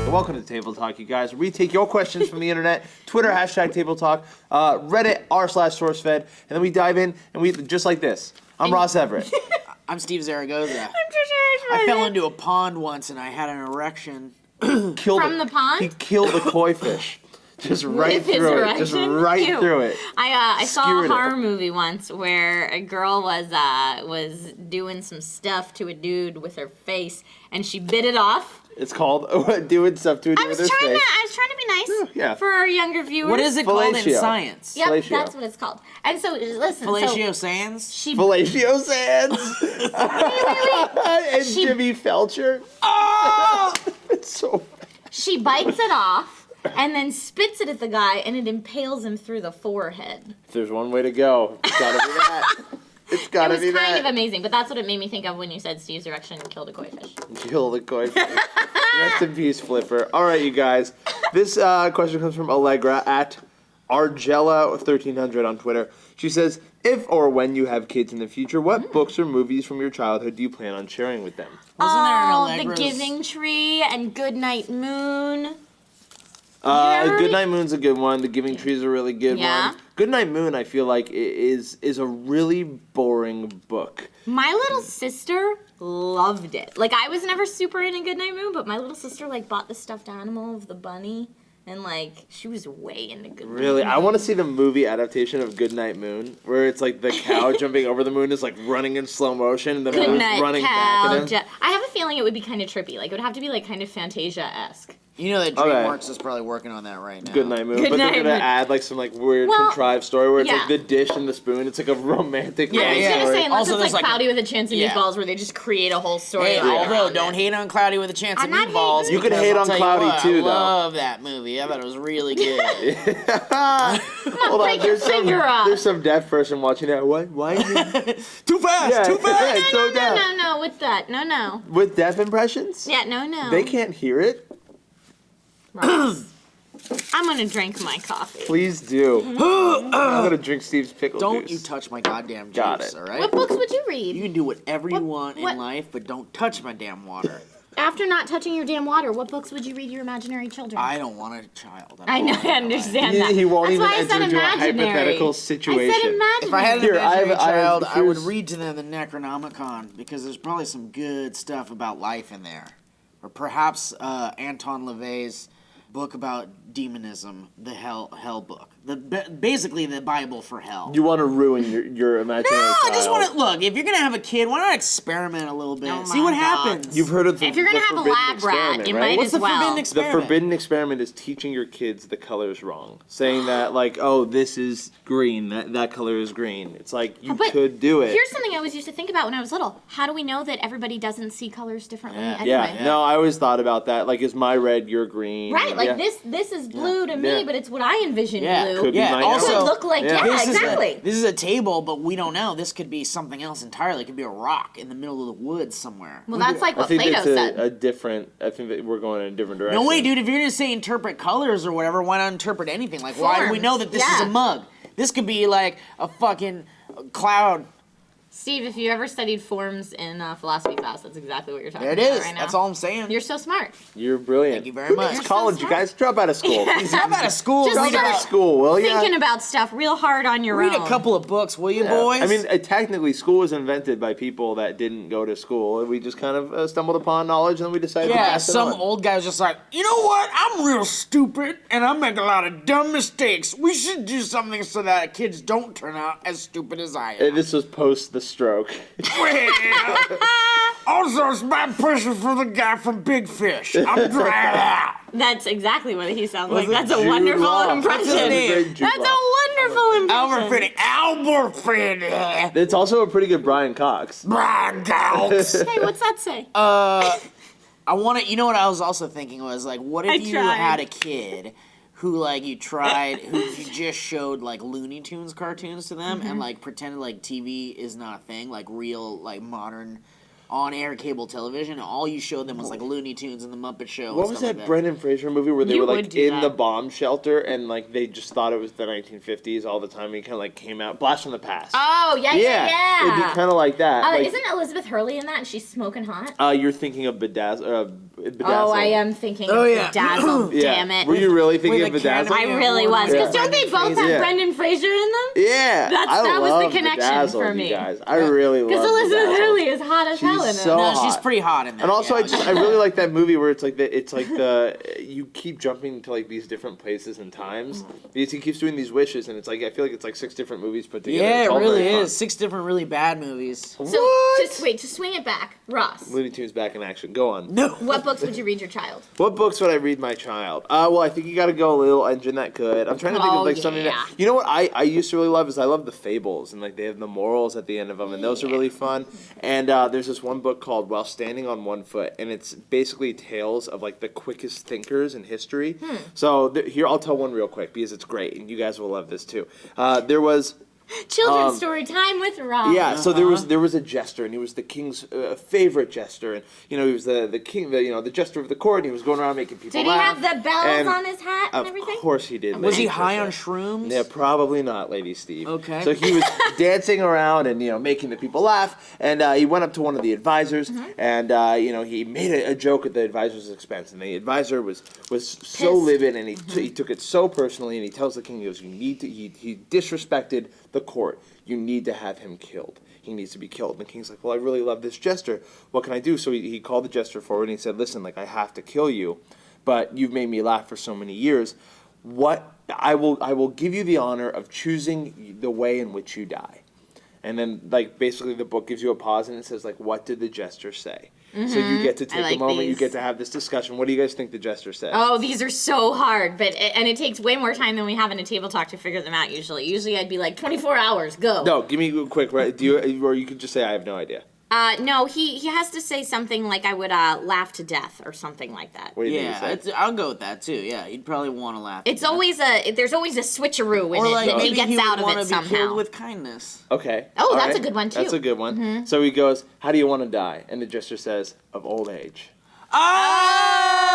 Welcome to Table Talk, you guys. We take your questions from the internet, Twitter, hashtag Table Talk, Reddit, r/SourceFed, and then we dive in, and we, just like this. I'm Ross Everett. I'm Steve Zaragoza. I'm Trisha. I fell into a pond once and I had an erection. From the pond? He killed a koi fish. Just right through it. Just right through it. I saw a horror movie once where a girl was doing some stuff to a dude with her face, and she bit it off. It's called doing stuff to a dude with his face. I was trying to be nice for our younger viewers. What is it called in science? Yep, Fellatio. that's what it's called. And so, listen. Fellatio Sanz? Fellatio Sanz. And Jimmy Felcher. Oh! It's so bad. She bites it off and then spits it at the guy, and it impales him through the forehead. If there's one way to go, it's gotta be that. It's gotta be that. It was kind of amazing, but that's what it made me think of when you said Steve's erection killed a koi fish. Killed a koi fish. Rest in peace, Flipper. All right, you guys. This question comes from Allegra at Argella1300 on Twitter. She says, if or when you have kids in the future, what books or movies from your childhood do you plan on sharing with them? Wasn't there an Allegra's? The Giving Tree and Goodnight Moon. Goodnight Moon's a good one. The Giving Tree is a really good one. Goodnight Moon, I feel like, is a really boring book. My little sister loved it. Like, I was never super into Goodnight Moon, but my little sister, like, bought the stuffed animal of the bunny. And, like, she was way into Goodnight Moon. Really? I want to see the movie adaptation of Goodnight Moon, where it's, like, the cow jumping over the moon is, like, running in slow motion, and the moon's running back at him. I have a feeling it would be kind of trippy. Like, it would have to be, like, kind of Fantasia-esque. You know that DreamWorks is probably working on that right now. Goodnight Moon. But they're going to add, like, some, like, weird contrived story where it's, like, the dish and the spoon. It's, like, a romantic I was going to say, unless also, it's, like, Cloudy with a Chance of Meatballs, where they just create a whole story. Hey, although, don't hate on Cloudy with a Chance of Meatballs. You can hate on Cloudy, too, though. I love that movie. I thought it was really good. Hold on, there's some deaf person watching that. Why? Too fast, too fast. No, with that. No. With deaf impressions? Yeah, no. They can't hear it? Ross, I'm going to drink my coffee. Please do. I'm going to drink Steve's pickle juice. Don't you touch my goddamn juice, all right? What books would you read? You can do whatever you want in life, but don't touch my damn water. After not touching your damn water, what books would you read to your imaginary children? I don't want a child. I know, I understand that. He won't That's even why I enter said into a imaginary. hypothetical situation. I said imaginary. If I had an imaginary child, I would here's- read to them the Necronomicon, because there's probably some good stuff about life in there. Or perhaps Anton LaVey's book about demonism, the hell book. Basically the Bible for hell. You want to ruin your imaginary child. I just want to, look, if you're going to have a kid, why not experiment a little bit? See what happens. You've heard of if you're going to have a lab rat, you might What's as well. Forbidden experiment? The forbidden experiment is teaching your kids the colors wrong. Saying that, like, oh, this is green, that color is green. It's like, you could do it. Here's something I always used to think about when I was little. How do we know that everybody doesn't see colors differently anyway? Yeah, no, I always thought about that. Like, is my red your green? Right, like this is blue to me, but it's what I envision blue. Could be mine. Also, it would look like, exactly. This is a table, but we don't know. This could be something else entirely. It could be a rock in the middle of the woods somewhere. Well, that's like what I think Plato said. I think that we're going in a different direction. No way, dude. If you're going to say interpret colors or whatever, why not interpret anything? Like, why do we know that this is a mug? This could be like a fucking cloud. Steve, if you ever studied forms in philosophy class, that's exactly what you're talking about right now. That's all I'm saying. You're so smart. You're brilliant. Thank you very much. It's college, you guys. Drop out of school. Drop out of school. Just Drop out of school, will ya? Thinking about stuff real hard on your own. Read a couple of books, will you, boys? I mean, technically, school was invented by people that didn't go to school. We just kind of stumbled upon knowledge, and then we decided to pass it some on. old guy was just like, you know what? I'm real stupid, and I make a lot of dumb mistakes. We should do something so that kids don't turn out as stupid as I am. And this was post the stroke. Also, it's bad pressure for the guy from Big Fish. I'm dry out. That's exactly what he sounds like. it That's a Jude wonderful Law? impression. That's a great Jude That's Law. a wonderful impression. Albert Finney. It's also a pretty good Brian Cox. Brian Cox. Hey, what's that say? I want to, you know what I was also thinking was, like, what if you had a kid who, like, you just showed, like, Looney Tunes cartoons to them and, like, pretended like TV is not a thing, like real, like, modern on-air cable television. All you showed them was, like, Looney Tunes and the Muppet Show. What was that Brendan Fraser movie where they were, like, in that. the bomb shelter and, like, they just thought it was the 1950s all the time? He kind of, like, came out. Blast from the Past. Oh, yeah. It'd be kind of like that. Like, isn't Elizabeth Hurley in that and she's smoking hot? you're thinking of Bedazzled. Bedazzled. Oh, I am thinking Oh, of yeah. Bedazzled. Yeah. Damn it. Were you really thinking of With the Bedazzled? I really was. Because don't they both have Yeah. Brendan Fraser in them? Yeah, That was the love connection Bedazzled, for me. You guys. I really love Because Elizabeth Bedazzled. Hurley is hot as hell in it. She's so No, hot. she's pretty hot in that. And also, yeah. I really like that movie where it's like you keep jumping to like these different places and times because he keeps doing these wishes, and it's like I feel like it's like 6 different movies put together. Yeah, It's it all really very fun. is. 6 different really bad movies. So, What? to swing it back, Ross, Looney Tunes back in action. Go on. No. what books would you read your child? What books would I read my child? Well, I think you got to go a little Engine That Could. I'm trying to think Oh, of like something yeah. that you know what I used to really love is I love the fables and like they have the morals at the end of them and those are really fun. And there's this one book called While Standing on One Foot and it's basically tales of like the quickest thinkers in history. So here I'll tell one real quick because it's great and you guys will love this too. There was. Children's story time with Ross. Yeah, so there was a jester, and he was the king's favorite jester, and he was the king, the jester of the court. And he was going around making people Did he laugh. have the bells and on his hat and everything? Of course he did. Was he Lady high on Krishna. shrooms? Yeah, probably not, Lady Steve. Okay. So he was dancing around and making the people laugh, and he went up to one of the advisors, and he made a joke at the advisor's expense, and the advisor was so livid, and he took it so personally, and he tells the king, he goes, he disrespected the court. You need to have him killed. He needs to be killed. And the king's like, well, I really love this jester. What can I do? So he called the jester forward and he said, listen, like I have to kill you, but you've made me laugh for so many years. I will give you the honor of choosing the way in which you die. And then like basically the book gives you a pause and it says like, what did the jester say? So you get to take like a moment, you these. get to have this discussion. What do you guys think the jester said? Oh, these are so hard, and it takes way more time than we have in a table talk to figure them out usually. Usually I'd be like, 24 hours, go. No, give me a quick, right? Or you could just say, I have no idea. No, he has to say something like I would laugh to death or something like that. What do you think he Yeah, said? I'll go with that too. Yeah, you'd probably want to laugh. There's always a switcheroo in or it like that he maybe gets he out would of want it to be somehow. killed with kindness. Okay. Oh, all that's right. a good one, too. That's a good one. So he goes, how do you want to die? And the jester says, of old age.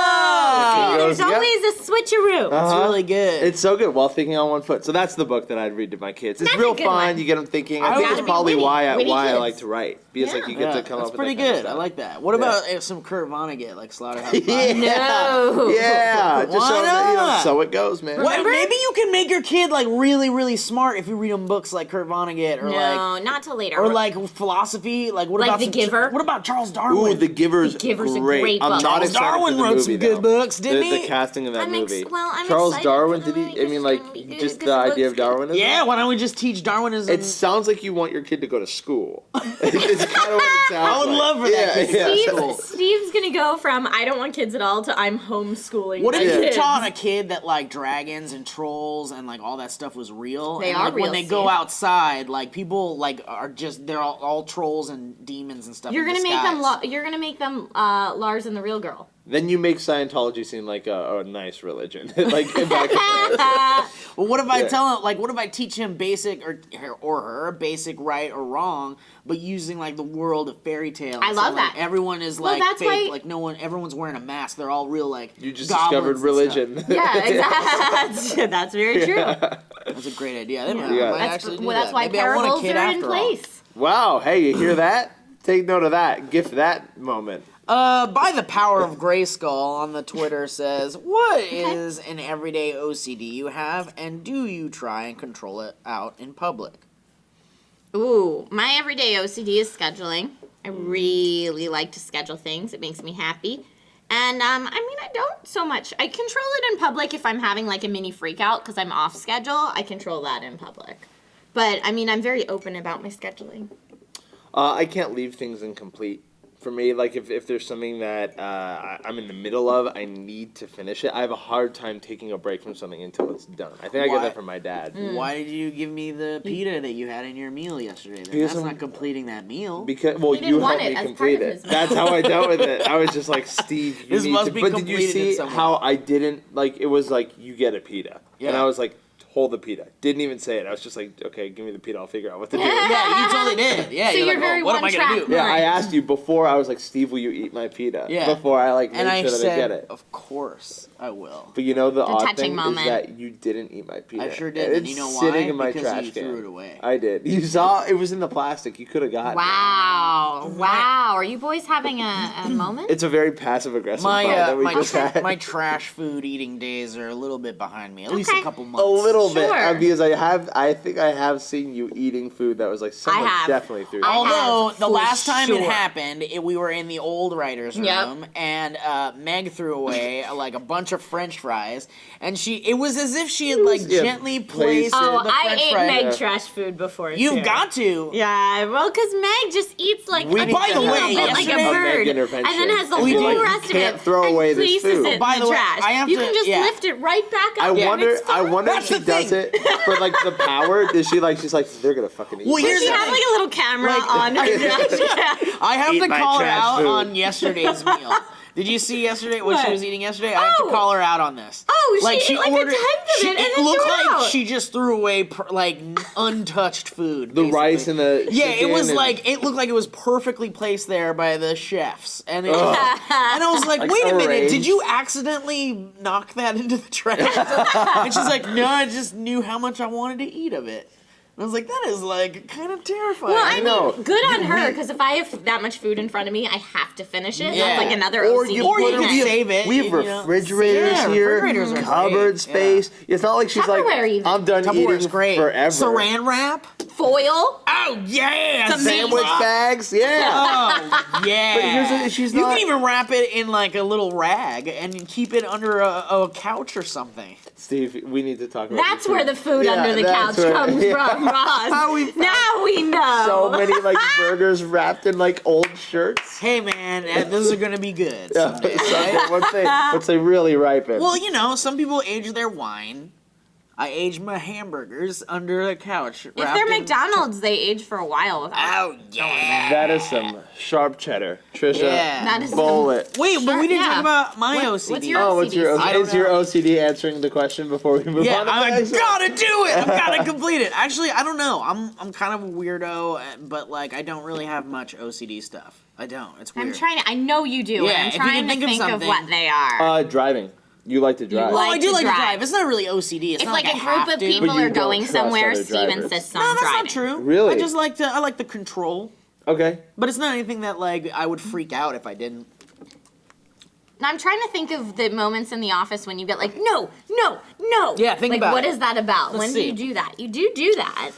Oh! There's Yep. always a switcheroo. That's really good. It's so good. While thinking on one foot. So that's the book that I'd read to my kids. It's That's a real good fun. one. You get them thinking. I I think gotta it's be probably witty why I kids. like to write because like you get to come that's up with pretty that kind of good. stuff. I like that. What about some Kurt Vonnegut, like Slaughterhouse Five? Yeah. No. Yeah. Just Why so that, not? so it goes, man. What, maybe you can make your kid like really, really smart if you read them books like Kurt Vonnegut or No, not till later. or like philosophy. Like what Like about The Giver? What about Charles Ooh, Darwin? The Giver's, The Giver's a great. great I'm book. not Charles excited Darwin for the wrote movie, some good though. books, didn't The he? casting of that I'm movie. I'm Charles excited Darwin, for the did he? I movie. mean, like It's gonna be just good, the 'cause idea of book's good. Darwinism. Yeah, why don't we just teach Darwinism? It sounds like you want your kid to go to school. It's kind of what it sounds I would like. love for that kid to go to school. Steve's gonna go from I don't want kids at all to I'm homeschooling. What my if you kids. taught a kid that like dragons and trolls and like all that stuff was real? They and, are like, real, when they go Steve. outside, like people like are just they're all trolls and demons and stuff. You're in gonna make them. disguise. You're gonna make them Lars and the real girl. Then you make Scientology seem like a nice religion. Like in by comparison. Well, what if I Yeah. tell him, like, what if I teach him basic or her basic right or wrong, but using like the world of fairy tales? I love and, like, that. Everyone is Well, like that's fake, why- like everyone's wearing a mask. They're all real, like You just goblins discovered and stuff. religion. Yeah, exactly. That's very true. That's a great idea. I might Yeah. actually do That's that. why Maybe I want a parables kid are in after all. place. Wow. Hey, you hear that? Take note of that. Gift that moment. By the power of Grayskull on the Twitter says, what is an everyday OCD you have, and do you try and control it out in public? Ooh, my everyday OCD is scheduling. I really like to schedule things. It makes me happy. And, I don't so much. I control it in public if I'm having, like, a mini freak out because I'm off schedule. I control that in public. But, I'm very open about my scheduling. I can't leave things incomplete. For me, like if there's something that I'm in the middle of, I need to finish it. I have a hard time taking a break from something until it's done. I think I Why? get that from my dad. Why did you give me the pita that you had in your meal yesterday? Then? Because That's I'm- not completing that meal. Because He didn't you want helped it me as complete part of it. his meal. That's how I dealt with it. I was just like, Steve, you This need must to. be But did you completed in see some way. how I didn't like? It was like you get a pita, and Yeah. I was like, hold the pita. Didn't even say it. I was just like, okay, give me the pita. I'll figure out what to do. Yeah, you totally did. Yeah, So you're you're like, very what am I gonna one-track do? Yeah, I mind. asked you before. I was like, Steve, will you eat my pita? Yeah. Before I like And made I sure that said, I get it. of course I will. But you know the odd touching thing moment. is that you didn't eat my pita. I sure did. And And it's you know why? sitting in my Because trash you can. threw it away. I did. You saw it was in the plastic. You could have gotten it. Wow. Wow. Are you boys having a moment? It's a very passive aggressive fight that we just had. my trash food eating days are a little bit behind me. At least a Okay. couple months. A little bit, Sure. because I think I have seen you eating food that was like someone have. definitely threw. I Although have, the for last time it sure. happened, we were in the old writers' room, Yep. and Meg threw away like a bunch of French fries, and it was as if she had like yeah, gently placed placed Oh, the I French ate fries. Meg trash food before. You've too. got to. Yeah, well, because Meg just eats like We a need By to the little way, bit like a yesterday- a bird, Meg and intervention. then has the We whole do. rest You can't of it throw and away this places food. it in By the way, trash. I have you to- can just yeah. lift it right back I up. and wonder. it's I fine. wonder if That's she the does thing. it for like the power. She's like they're gonna fucking eat. Well, my here's She the trash. had like a little camera Like- on her trash. I have Eat to my call her trash out food. on yesterday's meal. Did you see yesterday what she What? was eating yesterday? I have to Oh. call her out on this. Oh, she ate like a tenth of it and it then looked threw it like out. she just threw away like untouched food. The basically. rice and the Yeah, it chicken was and- like it looked like it was perfectly placed there by the chefs, and and I was like, Like wait a minute, arranged. did you accidentally knock that into the trash? And she's like, no, I just knew how much I wanted to eat of it. And I was like, that is like kind of terrifying. Well, I know. mean, good on her, because if I have that much food in front of me, I have to finish it. Yeah. That's like another Or OCD you Or you thing. can save it. We have you know. refrigerators Yeah, here, refrigerators are cupboard great, space. It's not like she's like, Tupperware even. I'm done Tupperware's eating great. forever. Saran wrap. Foil. Oh yeah, It's amazing. Sandwich bags, yeah. Oh yeah. But here's the- she's you not- can even wrap it in like a little rag and keep it under a couch or something. Steve, we need to talk about That's this. where the food Yeah, under the couch that's where- comes yeah. from, Ross. Now we know. So many like burgers wrapped in like old shirts. Hey man, those are gonna be good. Yeah, someday, someday, right? once they really ripen. Well, you know, some people age their wine. I age my hamburgers under a couch. If they're McDonald's, they age for a while without. Oh yeah. that is some sharp cheddar, Trisha. Yeah. That is bowl it. Wait, but we didn't Yeah. talk about my What- OCD. what's your Oh, what's your OCD? I don't is your know. OCD answering the question before we move Yeah, on? to I the next one? gotta do it. I've gotta complete it. Actually, I don't know. I'm kind of a weirdo, but like I don't really have much OCD stuff. I don't. It's weird. I'm trying to. I know you do. Yeah, and I'm if you trying can to think of think of something. what they are. Driving. You like to drive. Oh, like I do to like to drive. drive. It's not really OCD. It's if not like like a I group have of to. people But you are don't going trust somewhere, other Steve drivers. insists on No, that's driving. not true. Really? I just like to. I like the control, Okay. but it's not anything that like I would freak out if I didn't. Now, I'm trying to think of the moments in the office when you get like, no. Yeah, think like, about what it. is that about? Let's when see. do you do that? You do that.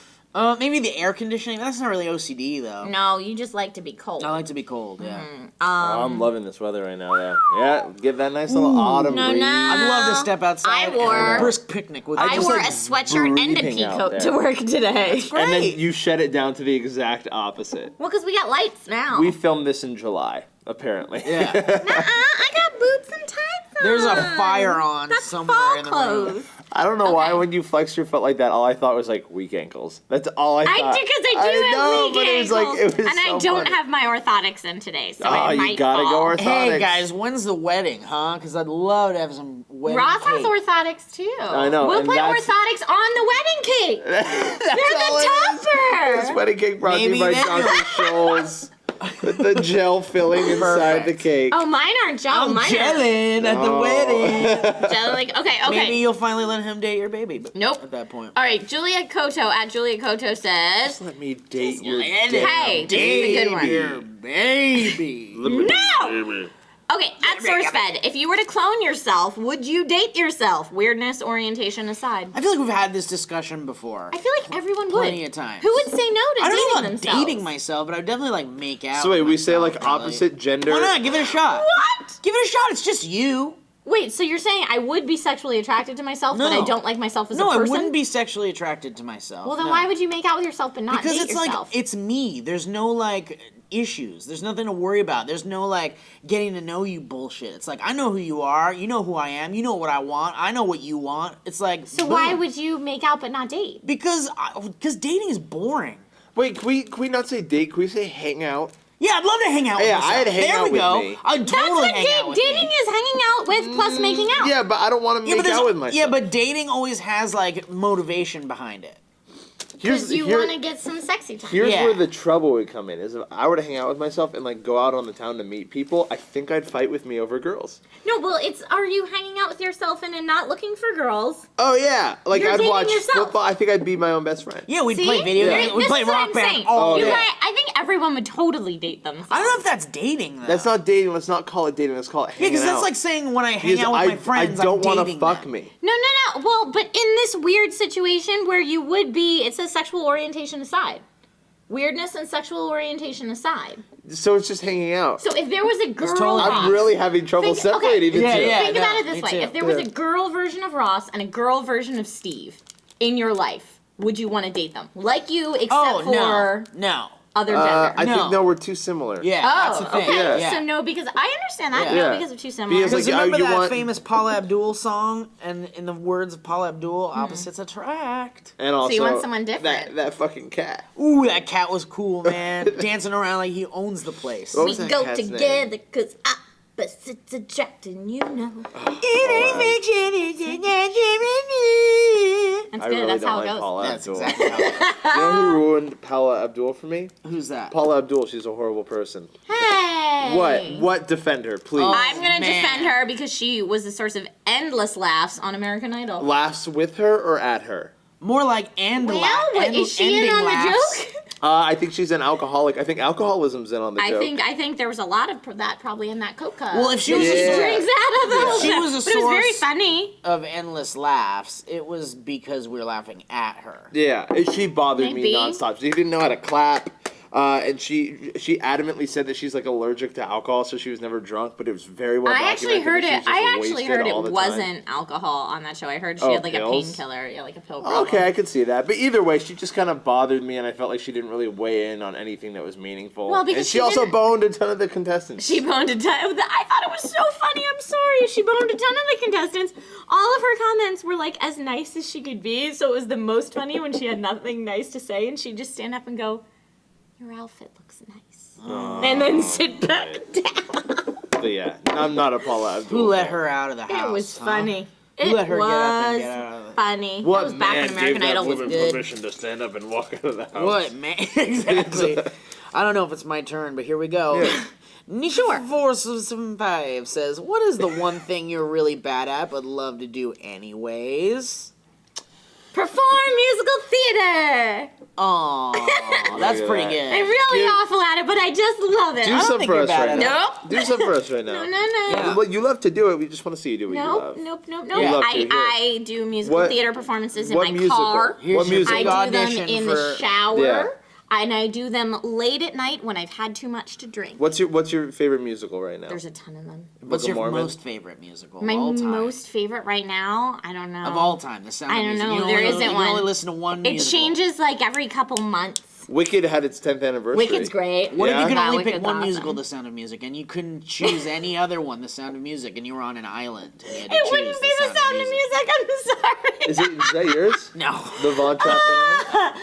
Maybe the air conditioning. That's not really OCD though. No, you just like to be cold. I like to be cold. Yeah. I'm loving this weather right now. Yeah, get that nice little autumn no, breeze. no. I'd love to step outside. I wore- and have a brisk picnic with. I just wore like a sweatshirt and a breathing out peacoat there. to work today. And Great. then you shed it down to the exact opposite. Well, because we got lights now. We filmed this in July, apparently. Yeah. I got boots and tights on. There's a fire on That's somewhere fall in the room. clothes. I don't know why Okay. when you flexed your foot like that, all I thought was like weak ankles. That's all I I thought. do because I do have know, weak but it was like ankles, it was and I so don't funny. have my orthotics in today, so Oh, it you might gotta go fall. orthotics. Hey guys, when's the wedding, huh? Because I'd love to have some wedding Ross cake. has orthotics too. I know, We'll and put that's- orthotics on the wedding cake. That's They're all the it is. topper. This wedding cake brought to you Maybe by then. Dr. Scholl's. With the gel filling inside the Perfect. cake. Oh, mine aren't gel. I'm Mine gelling at the Oh. wedding. Gel, like okay. Maybe you'll finally let him date your baby. But Nope. At that point. All right, Juliet Koto at Juliet Koto says, Let me date your Let date. him Hey, this is a good one. date your baby. no. Okay, at SourceFed, if you were to clone yourself, would you date yourself? Weirdness, orientation aside. I feel like we've had this discussion before. I feel like everyone would. Plenty of times. Who would say no to I don't know dating about themselves? dating myself, but I'd definitely like make out. So wait, with we say myself, like probably. opposite gender. Why not? Give it a shot. What? Give it a shot. It's just you. Wait, so you're saying I would be sexually attracted to myself, but No. I don't like myself as No, a I person? wouldn't be sexually attracted to myself. Well, then no. why would you make out with yourself but not Because date it's yourself? like it's me. There's no like issues. There's nothing to worry about. There's no like getting to know you bullshit. It's like I know who you are. You know who I am. You know what I want. I know what you want. It's like so why boom. would you make out but not date? Because dating is boring. Wait, can we not say date? Can we say hang out? Yeah, I'd love to hang out with Yeah, myself. I'd hang there out we with go. me. I'd That's totally what hang out with dating me. is hanging out with plus making out. Yeah, but I don't want to make there's- out with myself. Yeah, but dating always has like motivation behind it. Because you want to get some sexy time. Here's Yeah. where the trouble would come in: is if I were to hang out with myself and like go out on the town to meet people, I think I'd fight with me over girls. No, well, are you hanging out with yourself and then not looking for girls? Oh yeah, like You're I'd dating watch yourself. football. I think I'd be my own best friend. Yeah, we'd See? play video There- games. We'd this play is what rock I'm band saying. all You day. yeah. guys- I think everyone would totally date themselves. I don't know if that's dating though. That's not dating. Let's not call it dating. Let's call it Yeah, hanging because that's out. like saying when I hang Because out with my friends, I don't want want to to fuck me. No. Well, but in this weird situation where you would be, it says sexual orientation aside. Weirdness and sexual orientation aside. So it's just hanging out. So if there was a girl totally- Ross, I'm really having trouble Think- okay. separating the Yeah, two. yeah. think no, about it me this way. too. If there was Yeah. a girl version of Ross and a girl version of Steve in your life, would you want to date them? Like you, except Oh for no. other gender. I No. think no, we're too similar. Yeah, Oh, that's the thing. okay. Yeah. So no, because I understand that. Yeah. No, Yeah. because of two similar. Because, Because like, remember you that want- famous Paula Abdul song, and in the words of Paula Abdul, opposites attract. And also, you want someone different. That fucking cat. Ooh, that cat was cool, man. Dancing around like he owns the place. What we was that go cat's name? together because opposites attracting, you know. It ain't making That's I good. really That's don't how like it goes. Paula That's Abdul. exactly how it You know who ruined Paula Abdul for me? Who's that? Paula Abdul. She's a horrible person. Hey. What? Defend her, please. Oh. I'm gonna Man. defend her because she was the source of endless laughs on American Idol. Laughs with her or at her? More like and Well, end, is she in ending on laughs. the joke? I think she's an alcoholic. I think alcoholism's in on the joke. I think there was a lot of that probably in that Coke cup. Well, if she was She Yeah. drinks out of the whole She cup. was a But it was very source- funny. Of endless laughs, it was because we were laughing at her. Yeah, she bothered Maybe. me nonstop. She didn't know how to clap, and she adamantly said that she's like allergic to alcohol, so she was never drunk. But it was very well I actually documented heard that she it. was just I actually wasted heard all it the time. wasn't alcohol on that show. I heard she Oh, had like pills? a painkiller, like a pill problem. Okay, I could see that. But either way, she just kind of bothered me, and I felt like she didn't really weigh in on anything that was meaningful. Well, because and she she also didn't- boned a ton of the contestants. She boned a ton. I thought it was so funny. I'm sorry. She boned a ton of the contestants. All of her comments were like as nice as she could be. So it was the most funny when she had nothing nice to say, and she'd just stand up and go, "Your outfit looks nice," and then sit back down. But yeah, I'm not a Paula Abdul. Who let fan. her out of the house? It was huh? funny. Who It let her was get up and get out of the funny. What that was back when man American gave that Idol was woman good. permission to stand up and walk out of the house? What, man? Exactly. I don't know if it's my turn, but here we go. Yeah. Sure. 475 says, "What is the one thing you're really bad at but love to do anyways?" Perform musical theater. Aw, that's at pretty that. good. I'm really Give- awful at it, but I just love it. Do don't something think for you're us bad right at now. Nope. Do something for us right now. No. Yeah. Well, you love to do it. We just want to see you do what you love. Nope. Yeah. Love to hear it. I do musical What- theater performances in what my musical? car. Here's What your music? I big do them audition in for- the shower. Yeah. And I do them late at night when I've had too much to drink. What's your favorite musical right now? There's a ton of them. Book What's of your Mormon? most favorite musical My of all time? most favorite right now, I don't know. Of all time, The Sound I of don't Music. know, You can there only- isn't you can one. only listen to one It musical. changes like every couple months. Wicked had its 10th anniversary. Wicked's great. What if Yeah? you could That only pick Wicked's one awesome. musical, The Sound of Music, and you couldn't choose any other one, The Sound of Music, and you were on an island? And you had to It choose wouldn't be the sound of music. I'm sorry. Is that yours? No. The Von Trapp family?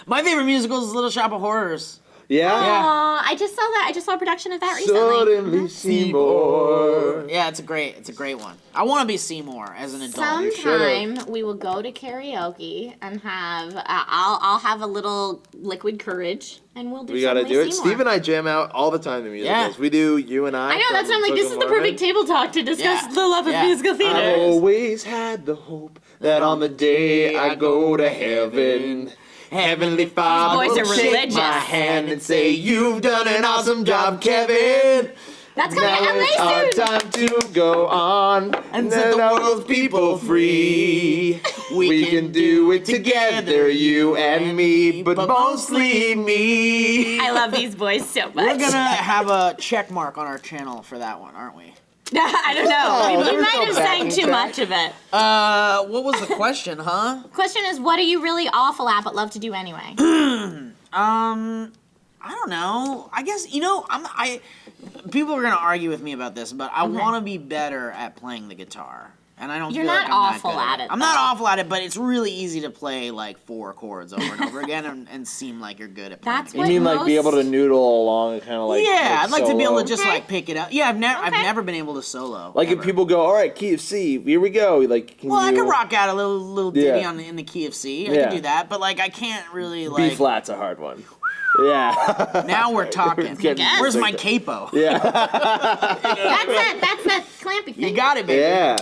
My favorite musical is Little Shop of Horrors. Yeah? Aw, I just saw that. I just saw a production of that recently. Suddenly Seymour. Yeah, it's a great one. I want to be Seymour as an adult. Sometime we will go to karaoke and have I'll have a little liquid courage and we'll do. We gotta do it. Seymour. Steve and I jam out all the time in musicals. Yeah. We do You and I. I know that's from what I'm like. Book This of is the Mormon. perfect table talk to discuss Yeah. the love of Yeah. musical I've theater. always had the hope that on the day I go to heaven, Heavenly Father These boys will are shake religious. my hand and say, "You've done an awesome job, Kevin." That's coming Now to LA it's our soon. time to go on and set the world's people free. We can do it together, you and me, but mostly me. I love these boys so much. We're gonna have a check mark on our channel for that one, aren't we? I don't know. Oh, you there was might no have sang backing too track. much of it. What was the question, huh? Question is, what are you really awful at but love to do anyway? I don't know. I guess people are gonna argue with me about this, but I want to be better at playing the guitar. and I don't. You're feel not like I'm awful that good at it, I'm not though. awful at it, but it's really easy to play like 4 chords over and over again and seem like you're good at playing. That's the You what mean like be able to most- noodle along and kind of like Yeah, I'd like to be able to solo? just Okay. like pick it up. Yeah, I've Okay. never been able to solo. Like if ever. people go, all right, key of C, here we go. Like, can Well, I you... could rock out a little ditty Yeah. in the key of C. I Yeah. could do that, but like I can't really B like. flat's a hard one. Yeah. Now we're talking. It's getting Where's my sick. capo? Yeah. That's that clampy thing. You got it, baby. Yeah.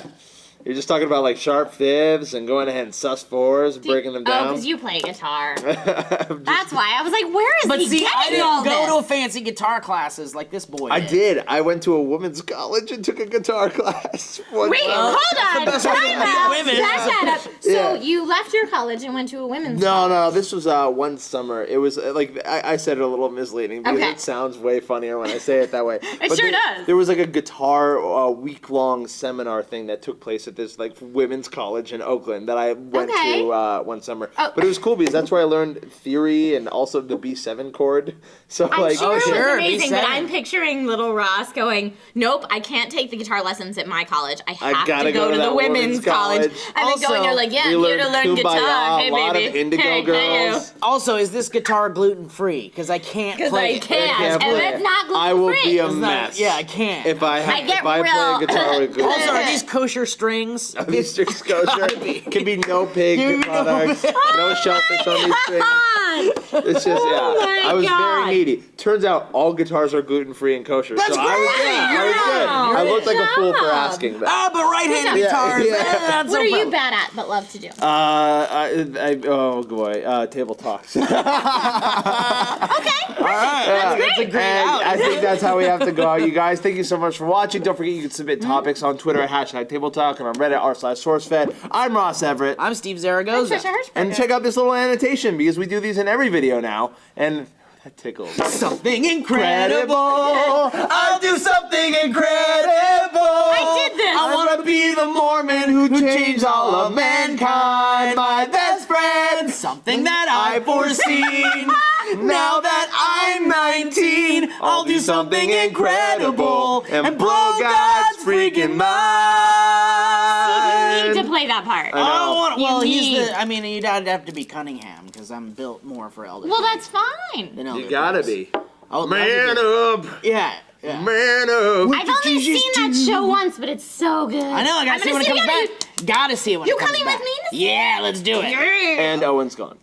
You're just talking about like sharp fifths and going ahead and sus4s, breaking them Oh, down. because you play guitar. That's why I was like, where is But he see, I getting all didn't go to a this? fancy guitar classes like this boy I did. I went to a women's college and took a guitar class. Wait, hold on. best way to Time meet out. women. Back that up. So Yeah. you left your college and went to a women's No, college. no, this was one summer. It was like I said it a little misleading because Okay. it sounds way funnier when I say it that way. It sure does. There was like a guitar week-long seminar thing that took place at this like women's college in Oakland that I went Okay. to one summer. Oh. But it was cool because that's where I learned theory and also the B7 chord. So I'm like, sure it was sure, amazing, but B7. I'm picturing little Ross going, nope, I can't take the guitar lessons at my college. I have gotta to go to that the women's college. And then Also, going there like, yeah, I'm we here to learned learn Kumbaya, guitar. Hey, a lot baby. of Indigo hey, girls. Also, is this guitar gluten free? Because I can't Because play I it. can't. can't And play it's it. not gluten I will free. be a It's not- mess. yeah, I can't. If I I get play real- a guitar with gluten. Also, are these kosher strings? These strings kosher. Can be no pig Give me no products, no shellfish on these strings. God. It's just my I was God. very needy. Turns out all guitars are gluten free and kosher. That's so I was, great. yeah, I was You're good. in. I looked like a fool for Good job. asking that. Ah, but right-handed Yeah, guitars. yeah. That's What no are you problem. bad at but love to do? Oh boy, table talks. Okay. All right, that's a great And out. I think that's how we have to go out, you guys. Thank you so much for watching. Don't forget you can submit topics on Twitter at #TableTalk and on Reddit r/SourceFed. I'm Ross Everett. I'm Steve Zaragoza. Trisha Hirschberger. And check out this little annotation because we do these in every video now. And that tickles. Something incredible. I'll do something incredible. I did this. I want to be the Mormon who changed all of mankind. My best friend. Something that I've foreseen. Now that I'm 19, I'll do something incredible and blow God's freaking mind. You need to play that part. I know. Well, You he's need- the. I mean, you'd have to be Cunningham because I'm built more for elder. Well, that's fine. than elder You gotta Chris. be. I would love to Man be- up. Yeah. Yeah. Man up. I've only seen that show once, but it's so good. I know. I gotta I'm see it when it gonna comes see back. Gotta see it when You it comes coming back. with me to see Yeah, let's do it. Yeah. And Owen's gone.